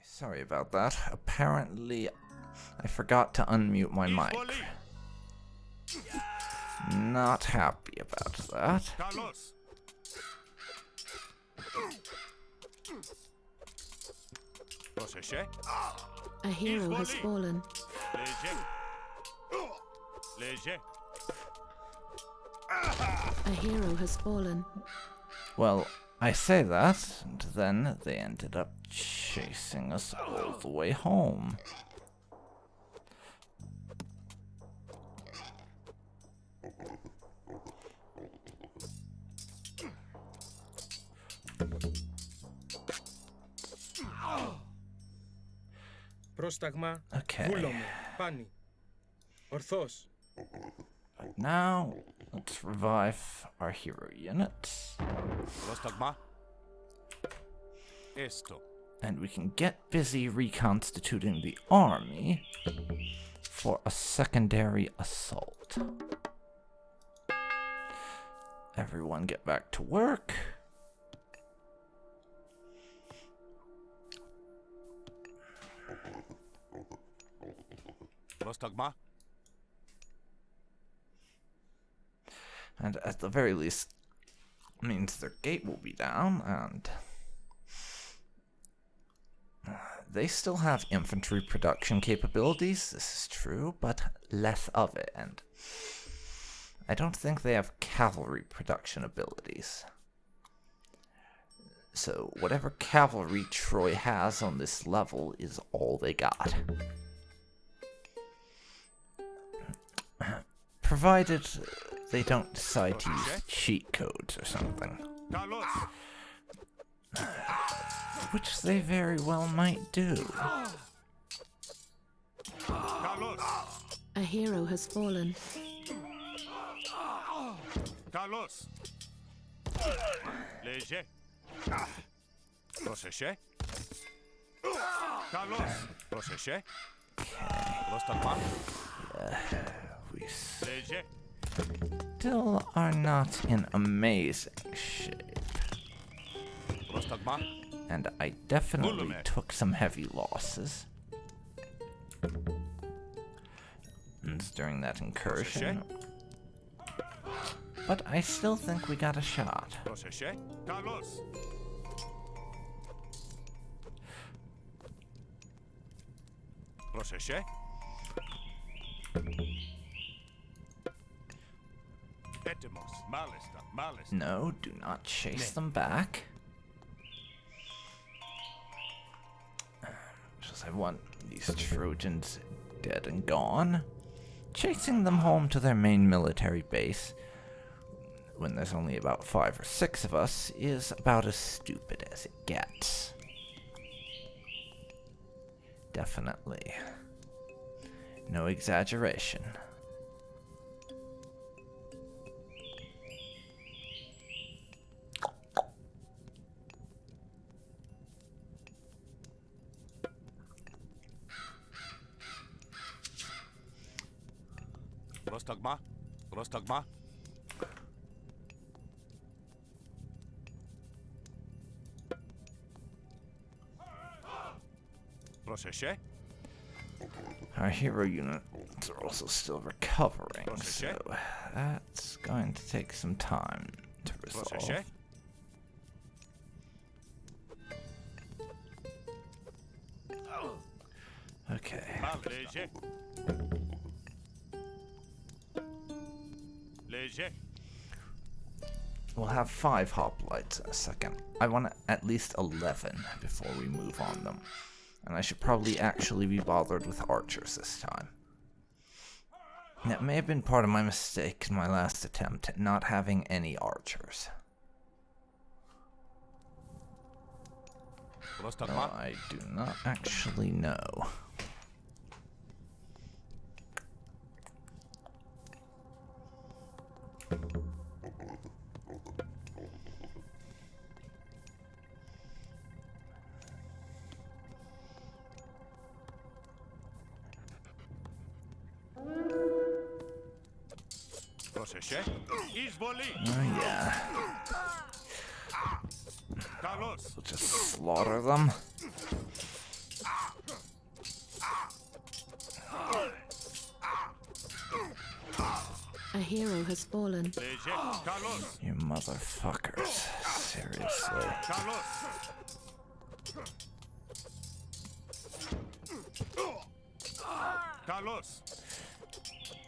Sorry about that. Apparently, I forgot to unmute my mic. Not happy about that. A hero has fallen. A hero has fallen. Well, I say that, and then they ended up chasing us all the way home. Πρόσταγμα, Okay. βούλομαι, πάνι. Ορθώς. Right now, let's revive our hero units. Πρόσταγμα. Esto. And we can get busy reconstituting the army for a secondary assault. Everyone get back to work. Πρόσταγμα. And at the very least, means their gate will be down, and they still have infantry production capabilities, this is true, but less of it, and I don't think they have cavalry production abilities. So whatever cavalry Troy has on this level is all they got. Provided they don't decide to use cheat codes or something. Which they very well might do. A hero has fallen. Carlos. Léger. Proséché. Carlos. Proséché. Πρόσταγμα. We Léger. still are not in amazing shape. Πρόσταγμα. And I definitely took some heavy losses. And during that incursion. But I still think we got a shot. Proséché. Carlos. Proséché. Etemos. Malista. Malista. No, do not chase them back. Because I want these Trojans dead and gone. Chasing them home to their main military base, when there's only about 5 or 6 of us, is about as stupid as it gets. Definitely. No exaggeration. Πρόσταγμα. Πρόσταγμα. Proséché. Our hero units are also still recovering, so that's going to take some time to resolve. Proséché. Okay. Léger. Léger. We'll have 5 hoplites in a second. I want at least 11 before we move on them. And I should probably actually be bothered with archers this time. That may have been part of my mistake in my last attempt at not having any archers. Πρόσταγμα. Well, I do not actually know. Proséché. Εισβολή. Oh yeah. Carlos. We'll just slaughter them. hero has fallen. Léger. Carlos. You motherfuckers. Seriously. Carlos. Carlos.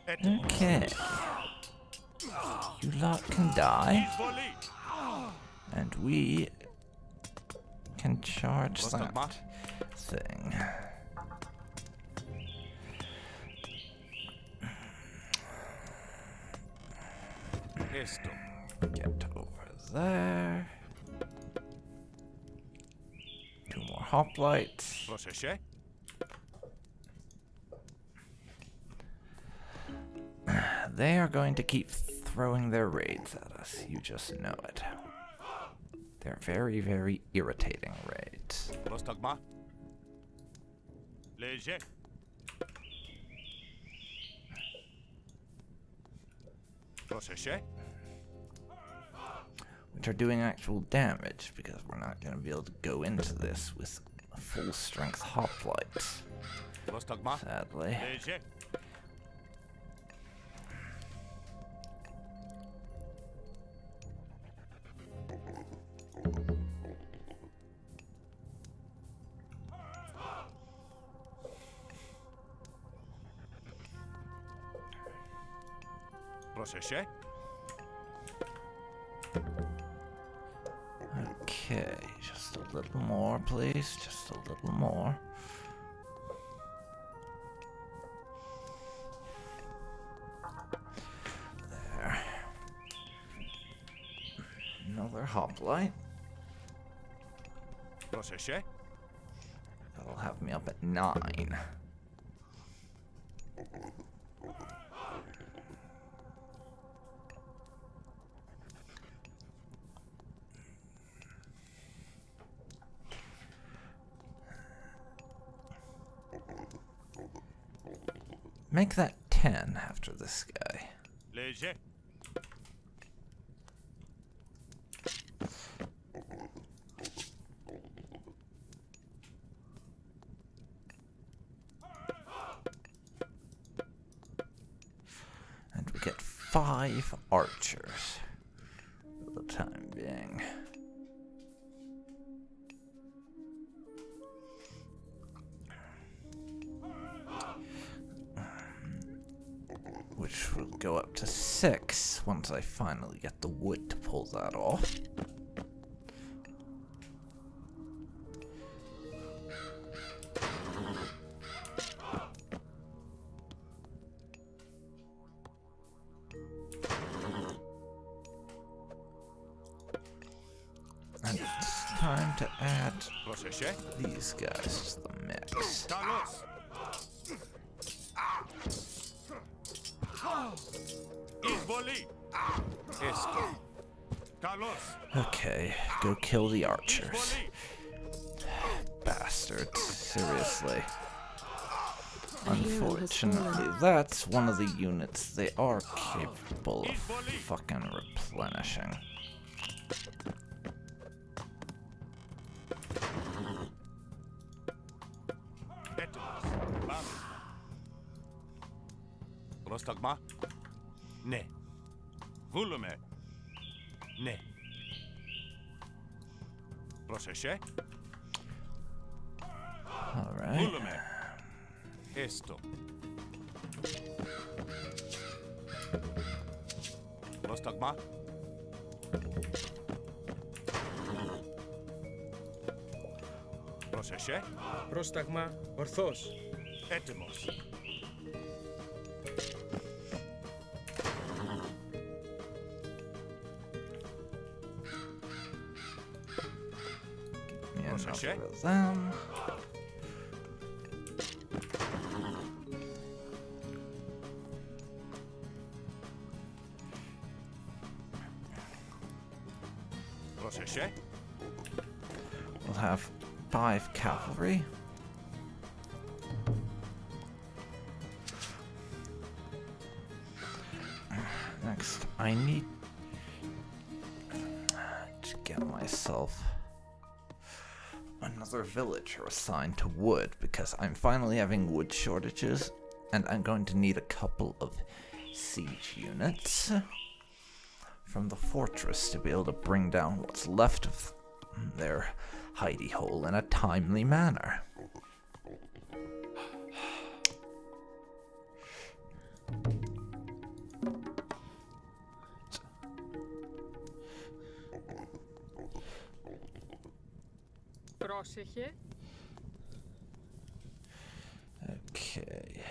Okay. You lot can die, Izvoli. and we can charge Prostagma. that thing. Esto. Get over there. 2 more hoplites. Πρόσεχε. They are going to keep throwing their raids at us. You just know it. They're very, very irritating raids. Prostagma. Léger. Πρόσεχε. Which are doing actual damage, because we're not going to be able to go into this with full strength hoplites, Prostagma. sadly. Léger. Πρόσεχε. Okay, just a little more, please. Just a little more. There. Another hoplite. Πρόσεχε. That'll have me up at 9. Make that 10 after this guy. Léger. And we get 5 archers for the time being. Which will go up to 6 once I finally get the wood to pull that off. And it's time to add Πρόσεχε. these guys to the mix. Carlos. Izvoli. Esto. Carlos. Okay, go kill the archers. Izvoli. Bastards, seriously. A hero has Unfortunately, fallen. that's one of the units they are capable of fucking replenishing. Έτοιμος. Πάμε. Πρόσταγμα. Ναι. Βούλουμε. Ναι. Πρόσεχε. Alright. Βούλουμε. Esto. Πρόσταγμα. Πρόσεχε. Πρόσταγμα ορθός. Έτοιμος. Yeah, Πρόσεχε. enough of them. Πρόσεχε. We'll have 5 cavalry. Next, I need to get myself another villager assigned to wood, because I'm finally having wood shortages, and I'm going to need a couple of siege units from the fortress to be able to bring down what's left of their hidey hole in a timely manner. Πρόσεχε. Okay.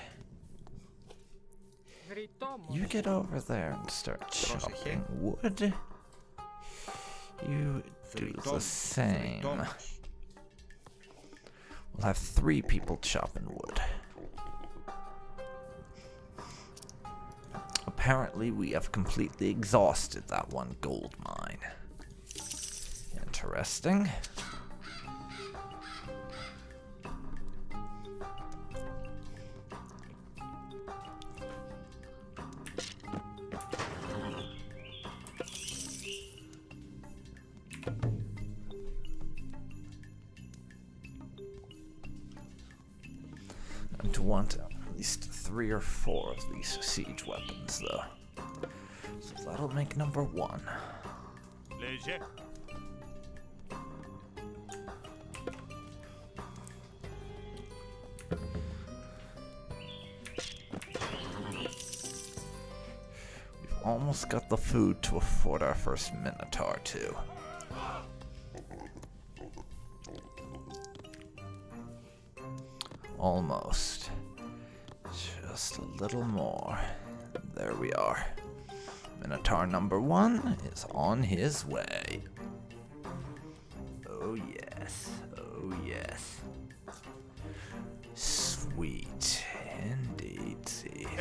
Βρυτόμος. You get over there and start chopping wood. You do the same. We'll have 3 people chopping wood. Apparently, we have completely exhausted that one gold mine. Interesting. To want at least 3 or 4 of these siege weapons, though. So that'll make number 1. Léger. We've almost got the food to afford our first Minotaur, too. Almost. Just a little more. There we are. Minotaur number 1 is on his way. Oh yes. Oh yes. Sweet. Indeed.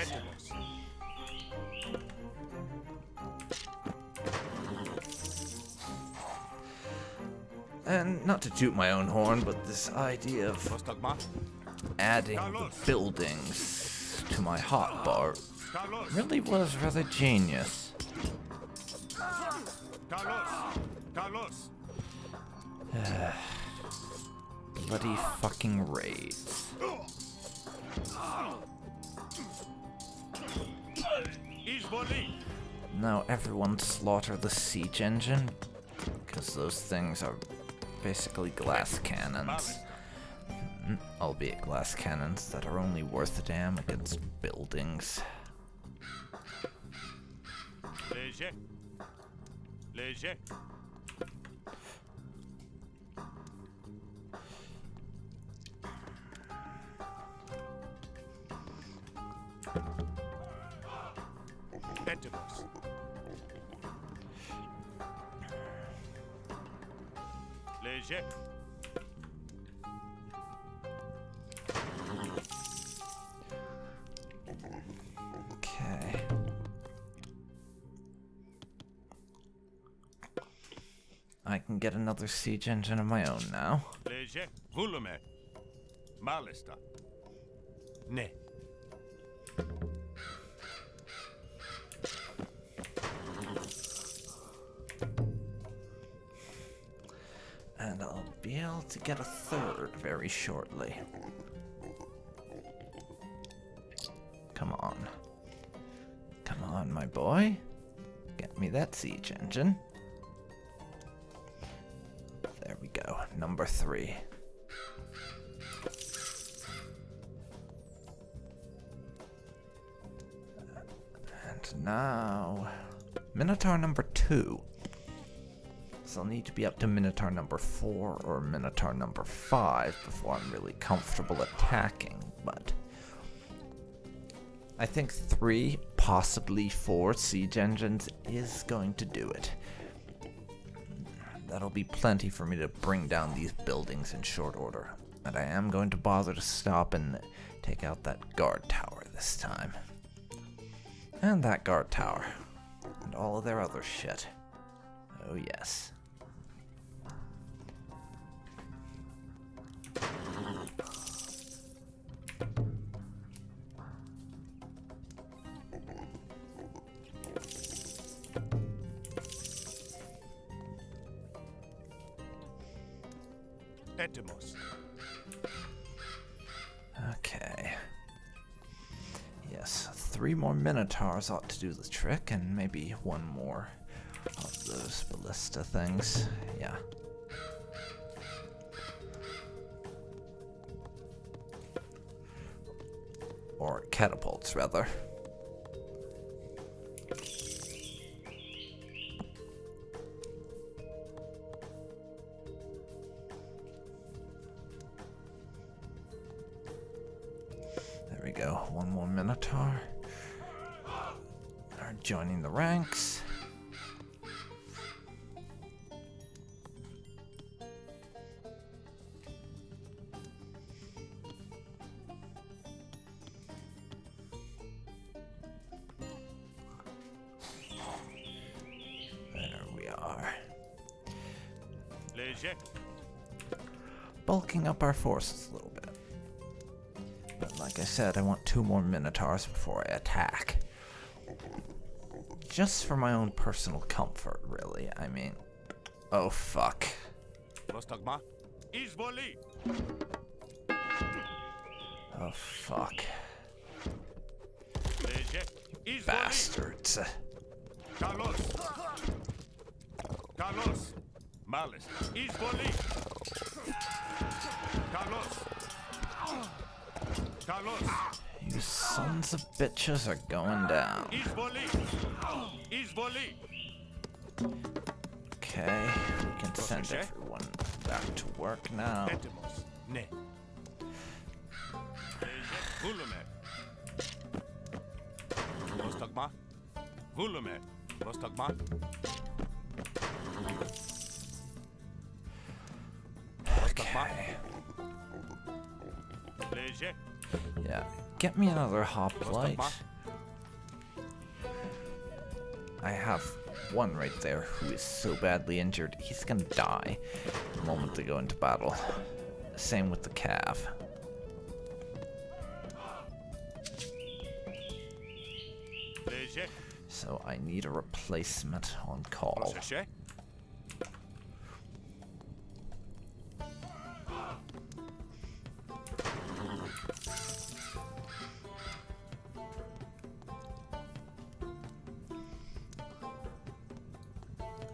Έτοιμος. And not to toot my own horn, but this idea of Πρόσταγμα. adding the buildings to my hotbar Καλώς. really was rather genius. Καλώς. Καλώς. Bloody fucking raids. Εισβολή. Now everyone slaughter the siege engine, because those things are basically glass cannons. Albeit glass cannons that are only worth a damn against buildings. Léger. Léger. Έτοιμος. Léger. Okay. I can get another siege engine of my own now. Léger. Βούλουμε. Μάλιστα. Ναι. And I'll be able to get a third very shortly. Come on. Come on, my boy. Get me that siege engine. There we go. Number 3. And now... Minotaur number 2. So I'll need to be up to Minotaur number 4 or Minotaur number 5 before I'm really comfortable attacking, but... I think 3, possibly 4 siege engines is going to do it. That'll be plenty for me to bring down these buildings in short order. And I am going to bother to stop and take out that guard tower this time. And that guard tower. And all of their other shit. Oh yes. Έτοιμος. Okay. Yes, 3 more Minotaurs ought to do the trick, and maybe 1 more of those ballista things. Yeah. Or catapults, rather. There we go. 1 more Minotaur. Are joining the ranks. Bulking up our forces a little bit. But like I said, I want 2 more Minotaurs before I attack. Just for my own personal comfort, really. I mean... Oh, fuck. Oh, fuck. Bastards. Carlos. Malice. Izvoli. Carlos. You sons of bitches are going down. Okay, we can send everyone back to work now. Okay. Yeah, get me another hoplite. I have one right there who is so badly injured, he's gonna die the moment they go into battle. Same with the cav. So I need a replacement on call.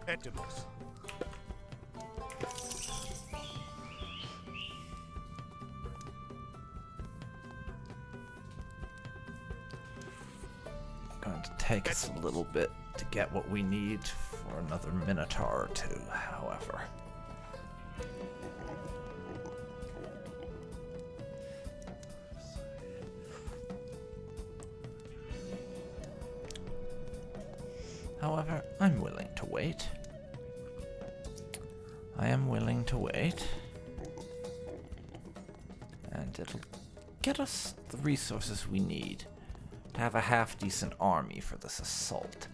Έτοιμος. Going to take us a little bit to get what we need for another Minotaur or 2, however. However, I'm willing to wait. I am willing to wait. And it'll get us the resources we need to have a half-decent army for this assault.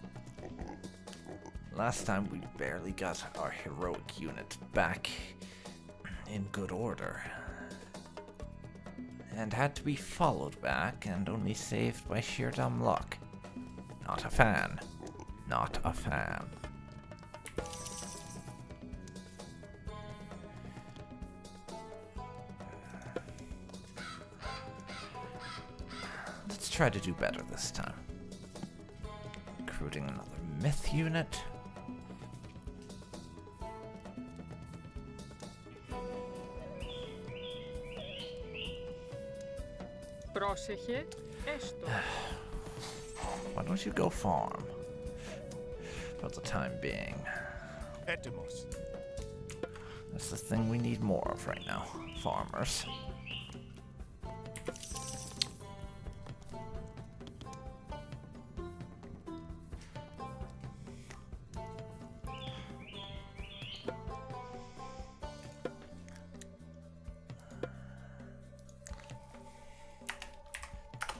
Last time we barely got our heroic unit back in good order. And had to be followed back and only saved by sheer dumb luck. Not a fan. Not a fan. Let's try to do better this time. Recruiting another myth unit. Πρόσεχε, έστω. Why don't you go farm? For the time being. Έτοιμος. That's the thing we need more of right now. Farmers.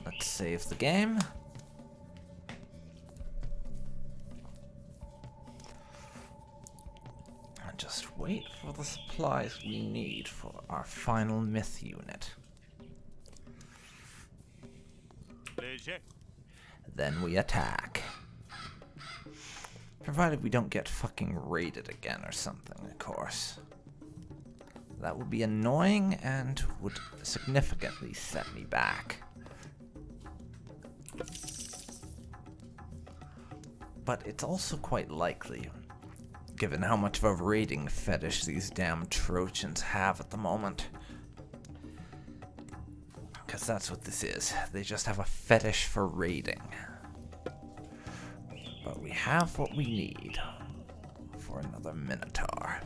Let's save the game. Just wait for the supplies we need for our final myth unit. Then we attack. Provided we don't get fucking raided again or something, of course. That would be annoying and would significantly set me back. but it's also quite likely, given how much of a raiding fetish these damn Trojans have at the moment. Because that's what this is. They just have a fetish for raiding. But we have what we need for another Minotaur.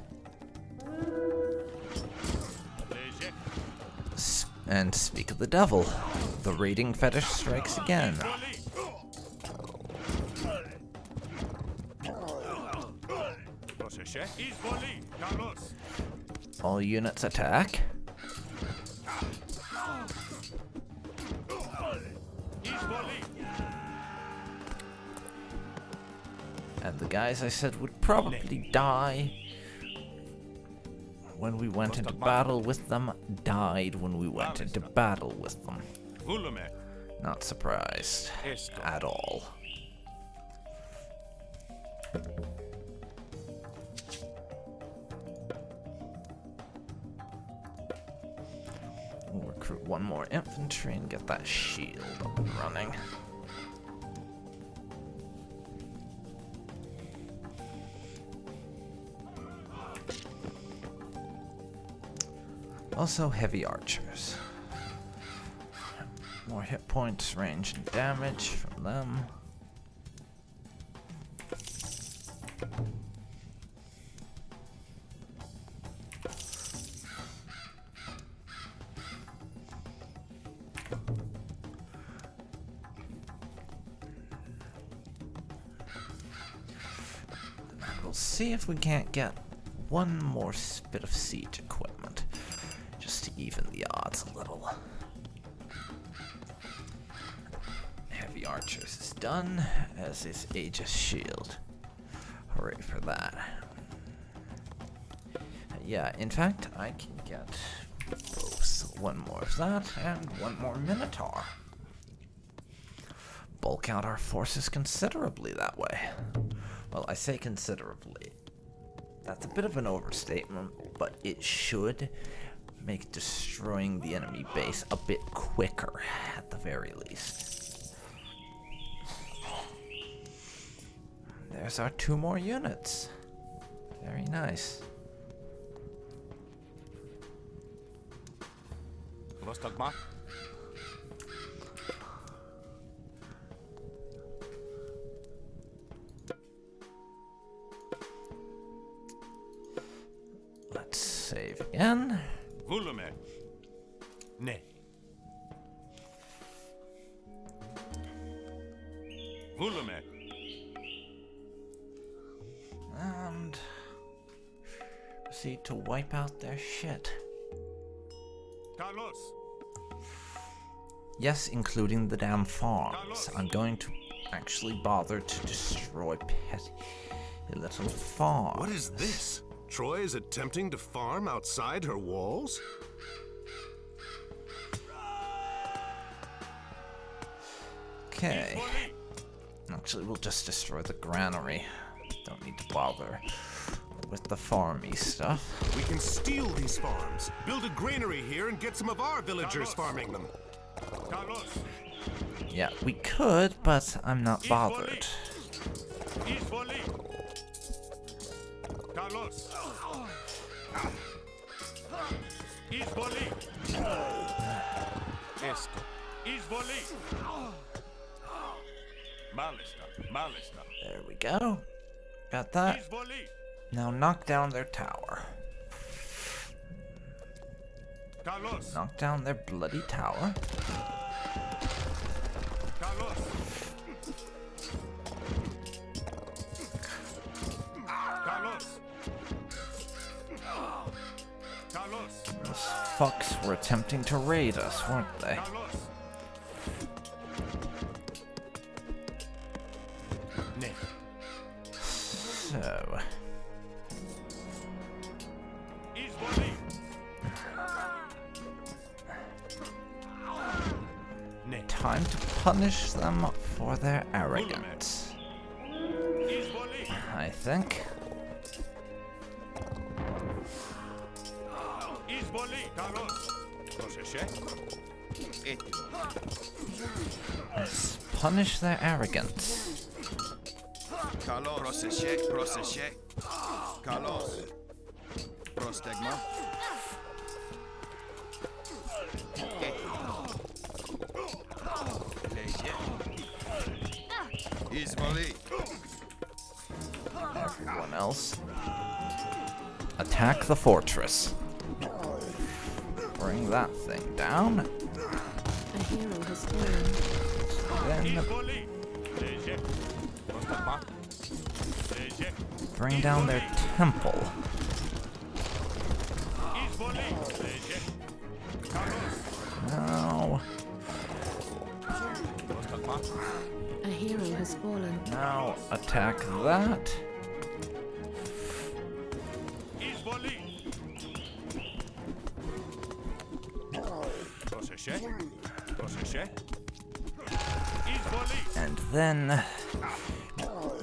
And speak of the devil, the raiding fetish strikes again. All units attack. And the guys I said would probably die when we went into battle with them, died when we went into battle with them. Not surprised at all. We'll recruit one more infantry and get that shield up and running. Also heavy archers. More hit points, range, and damage from them. We'll see if we can't get one more bit of siege equipment, just to even the odds a little. Heavy archers is done, as is Aegis shield. Hooray for that. Yeah, in fact, I can get both. One more of that, and one more Minotaur. Bulk out our forces considerably that way. Well, I say considerably. That's a bit of an overstatement, but it should make destroying the enemy base a bit quicker, at the very least. There's our 2 more units. Very nice. Let's save again. Volume. Ne. Volume. And proceed to wipe out their shit. Carlos. Yes, including the damn farms. I'm going to actually bother to destroy petty little farms. What is this? Troy is attempting to farm outside her walls? Okay. Actually, we'll just destroy the granary. Don't need to bother with the farmy stuff. We can steal these farms, build a granary here, and get some of our villagers farming them. Carlos. Yeah, we could, but I'm not bothered. Carlos. Esto. Malesta. There we go. Got that. Now knock down their tower. Carlos. Knock down their bloody tower. Carlos. Carlos. Carlos. Those fucks were attempting to raid us, weren't they? Carlos. Ne. So, time to punish them for their arrogance, I think. Let's punish their arrogance. Kalos. Proseche. Kalos. Prostegma. Izvoli. Everyone else, attack the fortress. Bring that thing down. A hero has fallen. Then Izvoli. Leje. Prostegma. Leje. bring down their temple. Izvoli. Leje. Kalos. Now, Prostegma. A hero has fallen. now attack that. Izvoli. Proseche. Proseche. Izvoli. And then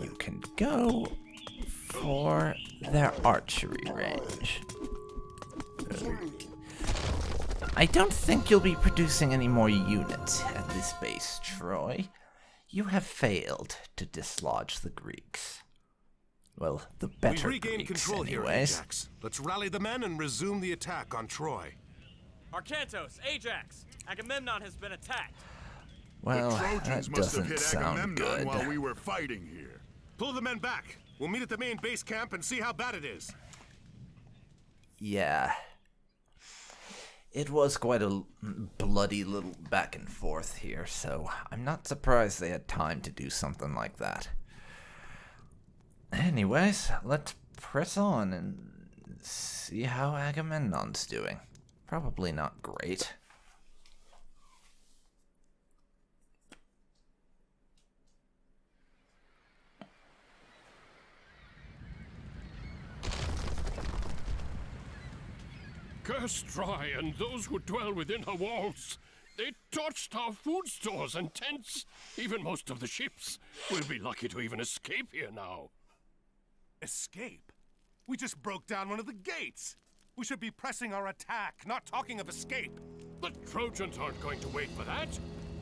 you can go for their archery range. I don't think you'll be producing any more units at this base, Troy. You have failed to dislodge the Greeks. Well, the better We've regained Greeks, control here, anyways. Ajax. Let's rally the men and resume the attack on Troy. Arkantos, Ajax, Agamemnon has been attacked. Well, The Trojans that must have doesn't hit sound Agamemnon good. while we were fighting here. Pull the men back. We'll meet at the main base camp and see how bad it is. Yeah. It was quite a bloody little back and forth here, so I'm not surprised they had time to do something like that. Anyways, let's press on and see how Agamemnon's doing. Probably not great. Curse Troy and those who dwell within her walls. They torched our food stores and tents. Even most of the ships. We'll be lucky to even escape here now. Escape? We just broke down one of the gates. We should be pressing our attack, not talking of escape. The Trojans aren't going to wait for that.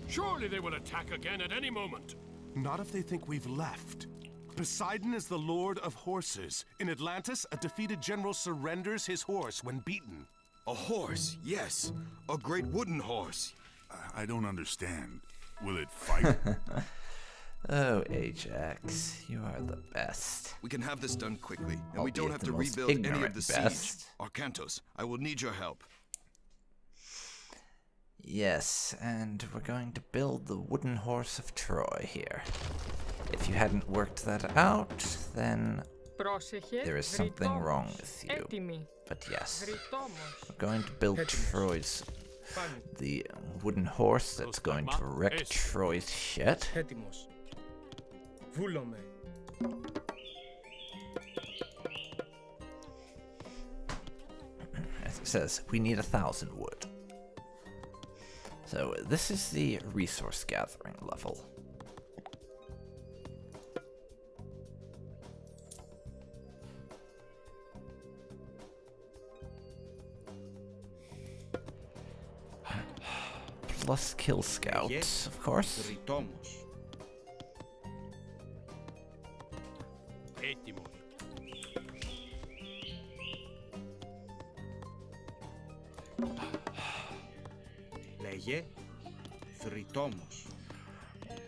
Surely they will attack again at any moment. Not if they think we've left. Poseidon is the lord of horses. In Atlantis, a defeated general surrenders his horse when beaten. A horse, yes. A great wooden horse. I don't understand. Will it fight? Oh, Ajax, you are the best. We can have this done quickly, and we don't Albeit have the to most rebuild any of ignorant the siege. best. Arkantos, I will need your help. Yes, and we're going to build the wooden horse of Troy here. If you hadn't worked that out, then Πρόσεχε, there is something γρητόμος, wrong with you. έτοιμοι, But yes, γρητόμος. we're going to build Troy's, the wooden horse that's going to wreck Troy's shit. Έτοιμος. Βούλομαι. As it says, we need 1,000 wood. So this is the resource gathering level. Plus kill scouts, of course. Ρητόμος. Έτοιμος. Λέγε. Θρητόμος.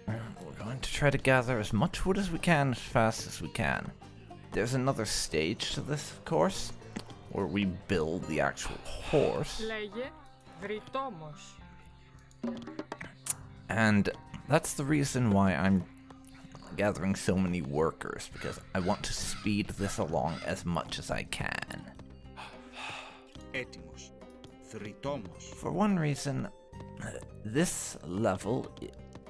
We're going to try to gather as much wood as we can, as fast as we can. There's another stage to this, of course, where we build the actual horse. Λέγε, γρητόμος. And that's the reason why I'm gathering so many workers, because I want to speed this along as much as I can. Έτοιμος. Θρητόμος. For one reason, this level,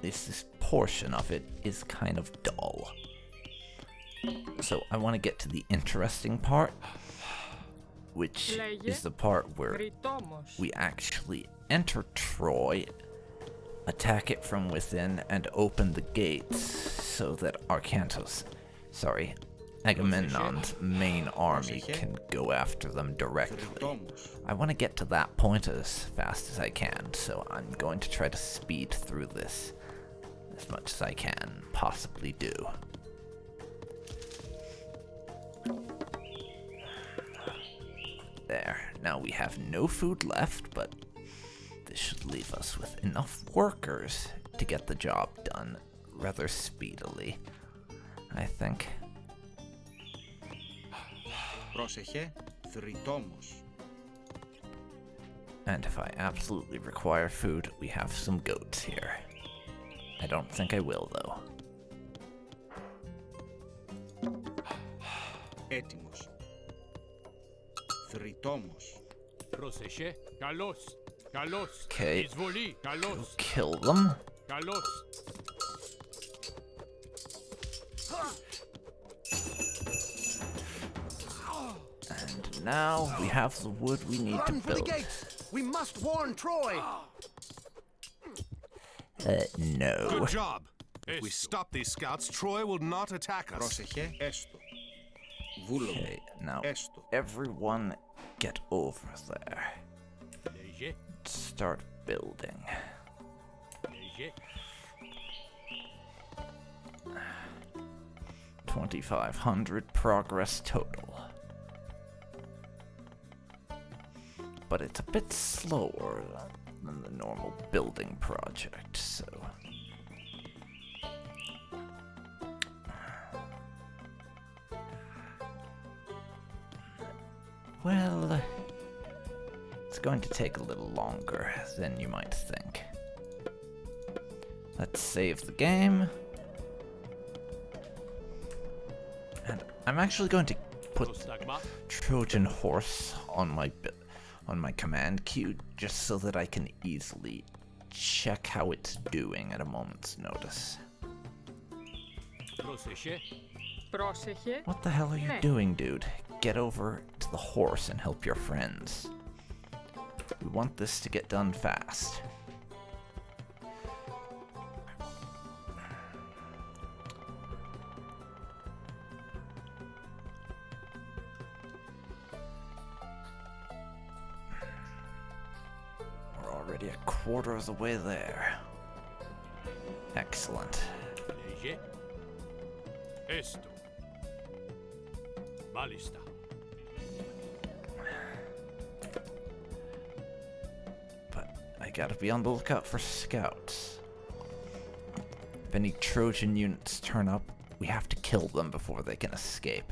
this portion of it, is kind of dull. So I want to get to the interesting part, which is the part where Γρητόμος. we actually enter Troy, attack it from within, and open the gates so that Agamemnon's main army can go after them directly. Θρητόμος. I want to get to that point as fast as I can, so I'm going to try to speed through this as much as I can possibly do. There. Now we have no food left, but this should leave us with enough workers to get the job done rather speedily, I think. Πρόσεχε, θρητόμος. And if I absolutely require food, we have some goats here. I don't think I will, though. Έτοιμος. Θρητόμος. Πρόσεχε, καλώς, καλώς. Okay. Εισβολή, καλώς, Kill them. καλώς. And now we have the wood we need to build. We must warn Troy! No. Good job. If we stop these scouts, Troy will not attack us. Πρόσεχε, έστω. Βούλομαι. Okay, now Έστω. everyone get over there. Léger, Start building. léger. 2,500 progress total. But it's a bit slower than the normal building project, so... Well, it's going to take a little longer than you might think. Let's save the game. And I'm actually going to put Prostagma, Trojan horse on my command queue just so that I can easily check how it's doing at a moment's notice. πρόσεχε, Πρόσεχε. What the hell are you Ναι. doing, dude? Get over to the horse and help your friends. We want this to get done fast. We're already a quarter of the way there. Excellent. léger. Esto. Balista. But I gotta be on the lookout for scouts. If any Trojan units turn up, we have to kill them before they can escape.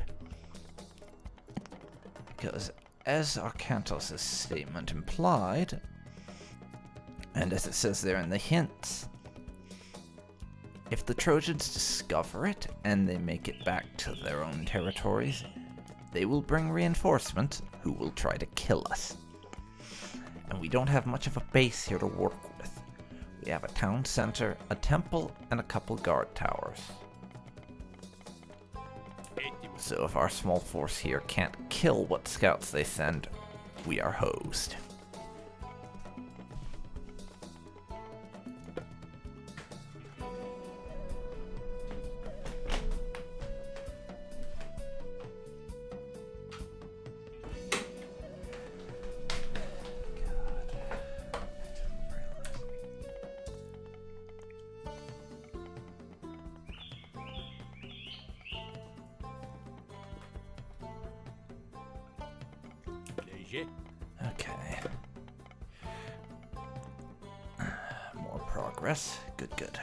Because, as Arcantos' statement implied, and as it says there in the hints, if the Trojans discover it and they make it back to their own territories, they will bring reinforcements who will try to kill us. And we don't have much of a base here to work with. We have a town center, a temple, and a couple guard towers. Έτοιμος. So if our small force here can't kill what scouts they send, we are hosed. Léger. Okay. More progress. Good, good.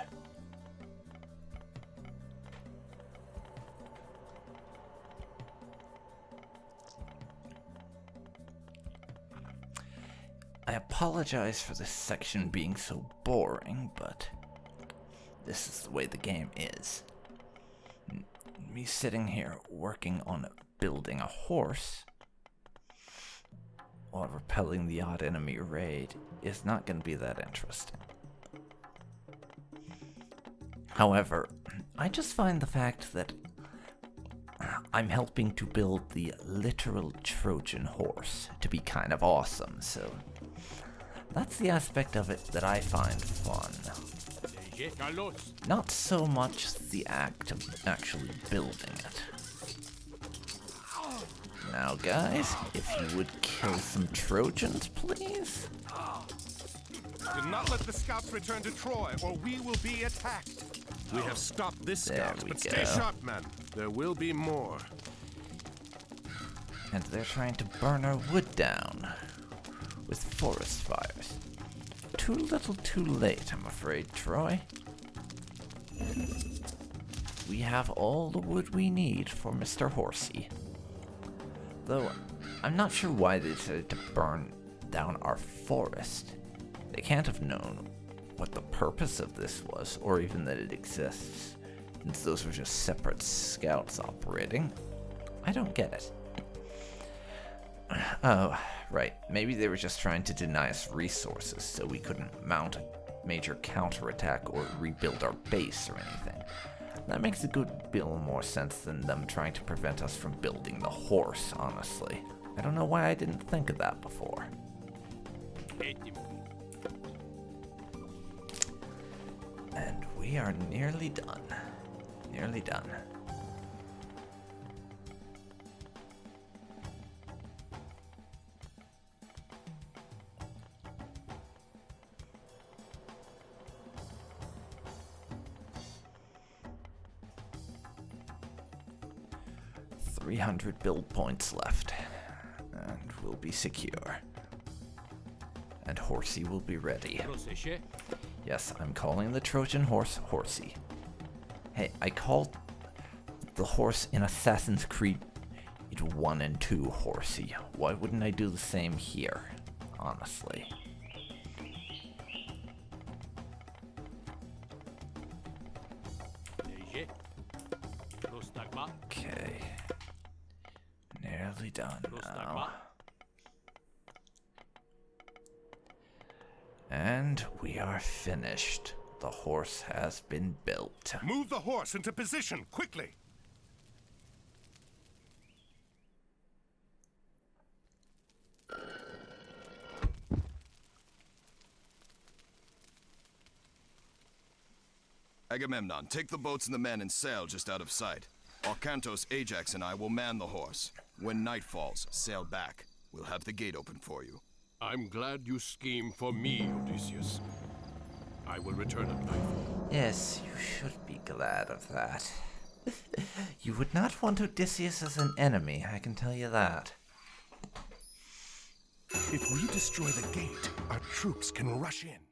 I apologize for this section being so boring, but this is the way the game is. Me sitting here working on building a horse while repelling the odd enemy raid is not going to be that interesting. However, I just find the fact that I'm helping to build the literal Trojan horse to be kind of awesome, so that's the aspect of it that I find fun. Léger. Καλώς. Not so much the act of actually building it. Now guys, if you would kill some Trojans, please? Do not let the scouts return to Troy, or we will be attacked. We have stopped this There scout, we but stay go. sharp, men. There will be more. And they're trying to burn our wood down with forest fires. Too little too late, I'm afraid, Troy. We have all the wood we need for Mr. Horsey. Though, I'm not sure why they decided to burn down our forest. They can't have known what the purpose of this was, or even that it exists, since those were just separate scouts operating. I don't get it. Oh, right. Maybe they were just trying to deny us resources so we couldn't mount a major counterattack or rebuild our base or anything. That makes a good deal more sense than them trying to prevent us from building the horse, honestly. I don't know why I didn't think of that before. And we are nearly done. Nearly done. $300 build points left, and we'll be secure. And Horsey will be ready. Yes, I'm calling the Trojan horse Horsey. Hey, I called the horse in Assassin's Creed 1 and 2 Horsey. Why wouldn't I do the same here? Honestly. Okay. Nearly done now. And we are finished. The horse has been built. Move the horse into position, quickly! Agamemnon, take the boats and the men and sail just out of sight. Arkantos, Ajax, and I will man the horse. When night falls, sail back. We'll have the gate open for you. I'm glad you scheme for me, Odysseus. I will return at nightfall. Yes, you should be glad of that. You would not want Odysseus as an enemy, I can tell you that. If we destroy the gate, our troops can rush in.